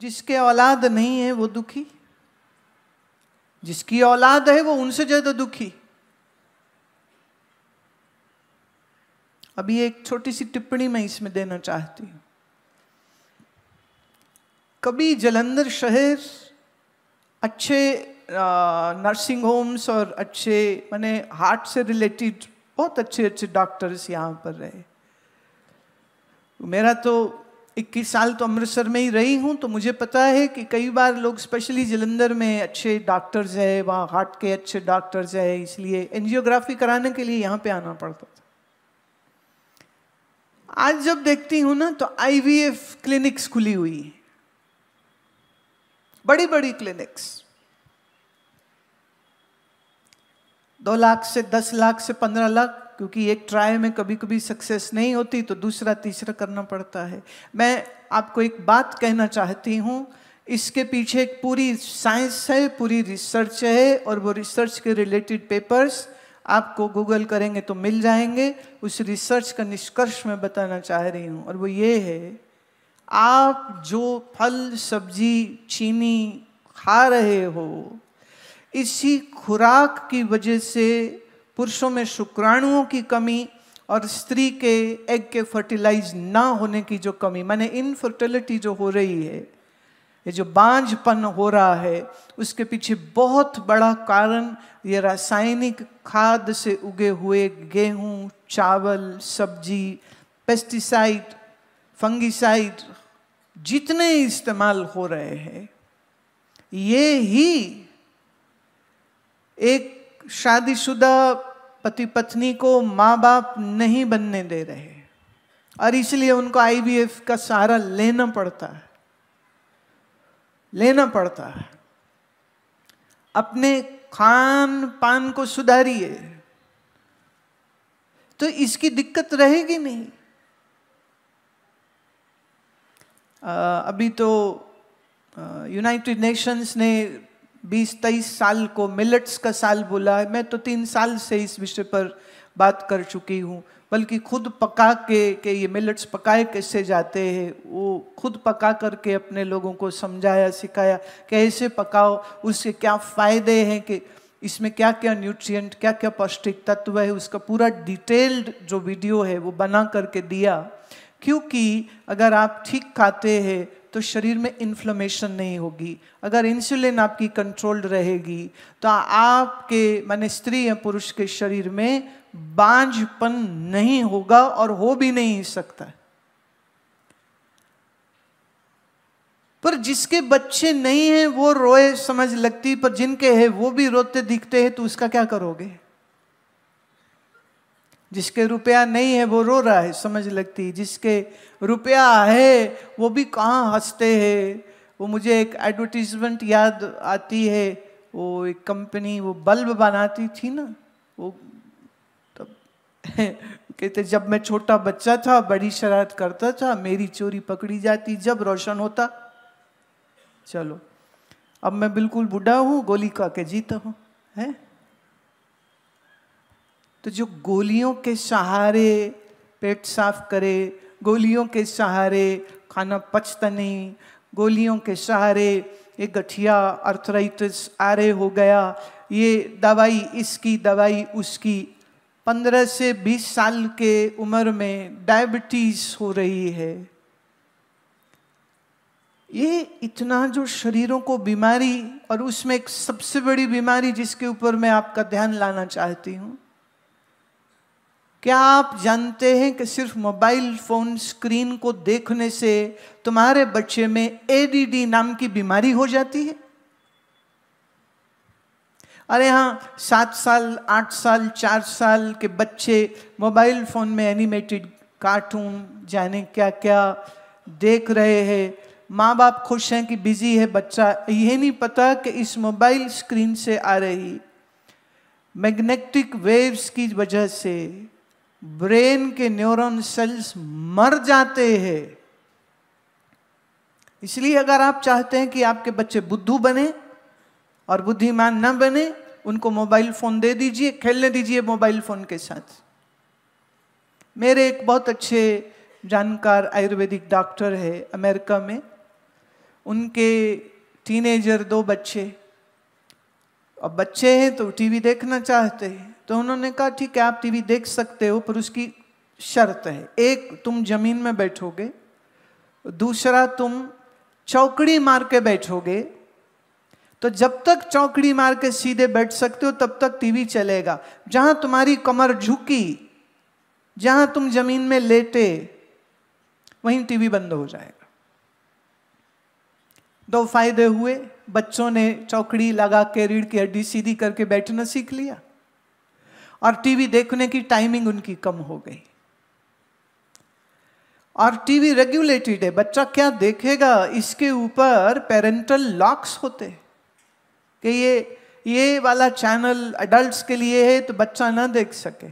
जिसके औलाद नहीं है वो दुखी, जिसकी औलाद है वो उनसे ज्यादा दुखी। अभी एक छोटी सी टिप्पणी मैं इसमें देना चाहती हूं। कभी जालंधर शहर अच्छे नर्सिंग होम्स और अच्छे माने हार्ट से रिलेटेड बहुत अच्छे अच्छे डॉक्टर्स यहाँ पर रहे। मेरा तो 21 साल तो अमृतसर में ही रही हूँ, तो मुझे पता है कि कई बार लोग स्पेशली जालंधर में अच्छे डॉक्टर्स है, वहाँ हार्ट के अच्छे डॉक्टर्स है, इसलिए एंजियोग्राफी कराने के लिए यहाँ पे आना पड़ता था। आज जब देखती हूँ ना तो आईवीएफ क्लिनिक्स खुली हुई है, बड़ी बड़ी क्लिनिक्स, 2 लाख से 10 लाख से 15 लाख, क्योंकि एक ट्राई में कभी कभी सक्सेस नहीं होती तो दूसरा तीसरा करना पड़ता है। मैं आपको एक बात कहना चाहती हूँ, इसके पीछे एक पूरी साइंस है, पूरी रिसर्च है, और वो रिसर्च के रिलेटेड पेपर्स आपको गूगल करेंगे तो मिल जाएंगे। उस रिसर्च का निष्कर्ष मैं बताना चाह रही हूँ, और वो ये है, आप जो फल सब्जी चीनी खा रहे हो, इसी खुराक की वजह से पुरुषों में शुक्राणुओं की कमी और स्त्री के एग के फर्टिलाइज ना होने की जो कमी, माने इनफर्टिलिटी जो हो रही है, ये जो बांझपन हो रहा है, उसके पीछे बहुत बड़ा कारण ये रासायनिक खाद से उगे हुए गेहूं, चावल, सब्जी, पेस्टिसाइड, फंगिसाइड जितने इस्तेमाल हो रहे हैं, ये ही एक शादीशुदा पति पत्नी को माँ बाप नहीं बनने दे रहे, और इसलिए उनको आईवीएफ का सहारा लेना पड़ता है, लेना पड़ता है। अपने खान पान को सुधारिए तो इसकी दिक्कत रहेगी नहीं। अभी तो यूनाइटेड नेशंस ने 20-23 साल को मिलेट्स का साल बोला है। मैं तो 3 साल से इस विषय पर बात कर चुकी हूँ, बल्कि खुद पका के ये मिलेट्स पकाए कैसे जाते हैं, वो खुद पका करके अपने लोगों को समझाया सिखाया कैसे पकाओ, उसके क्या फ़ायदे हैं, कि इसमें क्या क्या न्यूट्रिएंट, क्या क्या पौष्टिक तत्व है, उसका पूरा डिटेल्ड जो वीडियो है वो बना करके दिया। क्योंकि अगर आप ठीक खाते हैं तो शरीर में इन्फ्लेमेशन नहीं होगी, अगर इंसुलिन आपकी कंट्रोल्ड रहेगी तो आपके माने स्त्री या पुरुष के शरीर में बांझपन नहीं होगा, और हो भी नहीं सकता। पर जिसके बच्चे नहीं हैं वो रोए समझ लगती, पर जिनके हैं वो भी रोते दिखते हैं, तो उसका क्या करोगे? जिसके रुपया नहीं है वो रो रहा है समझ लगती, जिसके रुपया है वो भी कहाँ हंसते हैं। वो मुझे एक एडवर्टीजमेंट याद आती है, वो एक कंपनी वो बल्ब बनाती थी ना, वो तब कहते जब मैं छोटा बच्चा था बड़ी शरारत करता था, मेरी चोरी पकड़ी जाती जब रोशन होता। चलो अब मैं बिल्कुल बूढ़ा हूँ, गोली खा के जीता हूँ, है। तो जो गोलियों के सहारे पेट साफ करे, गोलियों के सहारे खाना पचता नहीं, गोलियों के सहारे ये गठिया अर्थराइटिस आरे हो गया, ये दवाई इसकी दवाई उसकी, 15 से 20 साल के उम्र में डायबिटीज हो रही है। ये इतना जो शरीरों को बीमारी, और उसमें एक सबसे बड़ी बीमारी जिसके ऊपर मैं आपका ध्यान लाना चाहती हूँ, क्या आप जानते हैं कि सिर्फ मोबाइल फोन स्क्रीन को देखने से तुम्हारे बच्चे में एडीडी नाम की बीमारी हो जाती है? अरे हाँ, 7 साल 8 साल 4 साल के बच्चे मोबाइल फोन में एनिमेटेड कार्टून जाने क्या क्या देख रहे हैं। माँ बाप खुश हैं कि बिजी है बच्चा, ये नहीं पता कि इस मोबाइल स्क्रीन से आ रही मैग्नेटिक वेव्स की वजह से ब्रेन के न्यूरॉन सेल्स मर जाते हैं। इसलिए अगर आप चाहते हैं कि आपके बच्चे बुद्धू बने और बुद्धिमान न बने, उनको मोबाइल फोन दे दीजिए, खेलने दीजिए मोबाइल फोन के साथ। मेरे एक बहुत अच्छे जानकार आयुर्वेदिक डॉक्टर है अमेरिका में, उनके टीनेजर 2 बच्चे, अब बच्चे हैं तो टीवी देखना चाहते हैं, तो उन्होंने कहा ठीक है आप टीवी देख सकते हो, पर उसकी शर्त है, एक तुम जमीन में बैठोगे, दूसरा तुम चौकड़ी मार के बैठोगे, तो जब तक चौकड़ी मार के सीधे बैठ सकते हो तब तक टीवी चलेगा, जहां तुम्हारी कमर झुकी, जहां तुम जमीन में लेटे, वहीं टीवी बंद हो जाएगा। 2 फायदे हुए, बच्चों ने चौकड़ी लगा के रीढ़ की हड्डी सीधी करके बैठना सीख लिया, और टीवी देखने की टाइमिंग उनकी कम हो गई। और टीवी रेगुलेटेड है, बच्चा क्या देखेगा इसके ऊपर पेरेंटल लॉक्स होते हैं कि ये वाला चैनल अडल्ट्स के लिए है तो बच्चा ना देख सके।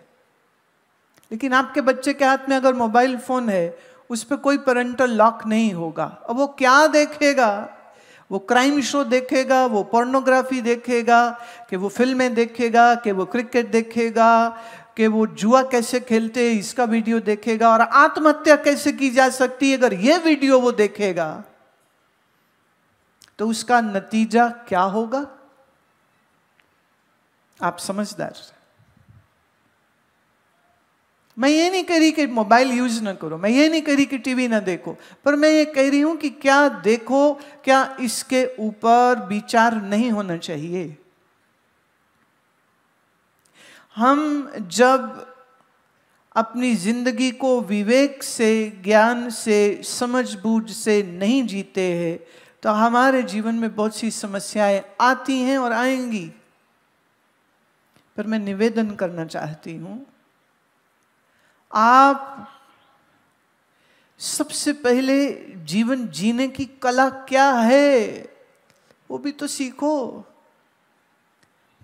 लेकिन आपके बच्चे के हाथ में अगर मोबाइल फोन है, उस पर कोई पेरेंटल लॉक नहीं होगा, अब वो क्या देखेगा? वो क्राइम शो देखेगा, वो पोर्नोग्राफी देखेगा, कि वो फिल्में देखेगा, कि वो क्रिकेट देखेगा, कि वो जुआ कैसे खेलते हैं इसका वीडियो देखेगा, और आत्महत्या कैसे की जा सकती है अगर ये वीडियो वो देखेगा, तो उसका नतीजा क्या होगा? आप समझदार। मैं ये नहीं कह रही कि मोबाइल यूज ना करो, मैं ये नहीं कह रही कि टीवी ना देखो, पर मैं ये कह रही हूं कि क्या देखो, क्या इसके ऊपर विचार नहीं होना चाहिए? हम जब अपनी जिंदगी को विवेक से, ज्ञान से, समझबूझ से नहीं जीते हैं, तो हमारे जीवन में बहुत सी समस्याएं आती हैं और आएंगी। पर मैं निवेदन करना चाहती हूं, आप सबसे पहले जीवन जीने की कला क्या है वो भी तो सीखो।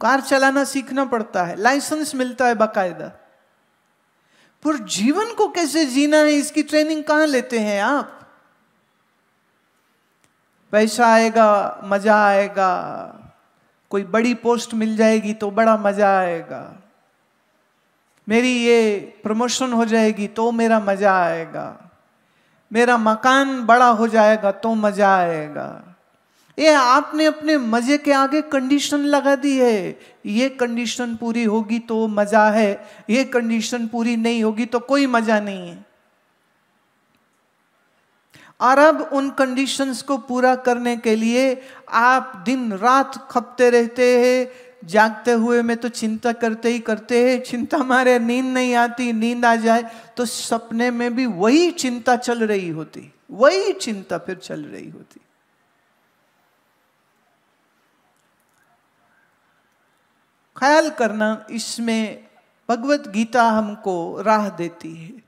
कार चलाना सीखना पड़ता है, लाइसेंस मिलता है बाकायदा, पर जीवन को कैसे जीना है इसकी ट्रेनिंग कहां लेते हैं आप? पैसा आएगा, मजा आएगा, कोई बड़ी पोस्ट मिल जाएगी तो बड़ा मजा आएगा, मेरी ये प्रमोशन हो जाएगी तो मेरा मजा आएगा, मेरा मकान बड़ा हो जाएगा तो मजा आएगा। ये आपने अपने मजे के आगे कंडीशन लगा दी है, ये कंडीशन पूरी होगी तो मजा है, ये कंडीशन पूरी नहीं होगी तो कोई मजा नहीं है। और अब उन कंडीशंस को पूरा करने के लिए आप दिन रात खपते रहते हैं, जागते हुए में तो चिंता करते ही करते हैं, चिंता मारे नींद नहीं आती, नींद आ जाए तो सपने में भी वही चिंता चल रही होती, वही चिंता फिर चल रही होती। ख्याल करना, इसमें भगवत गीता हमको राह देती है।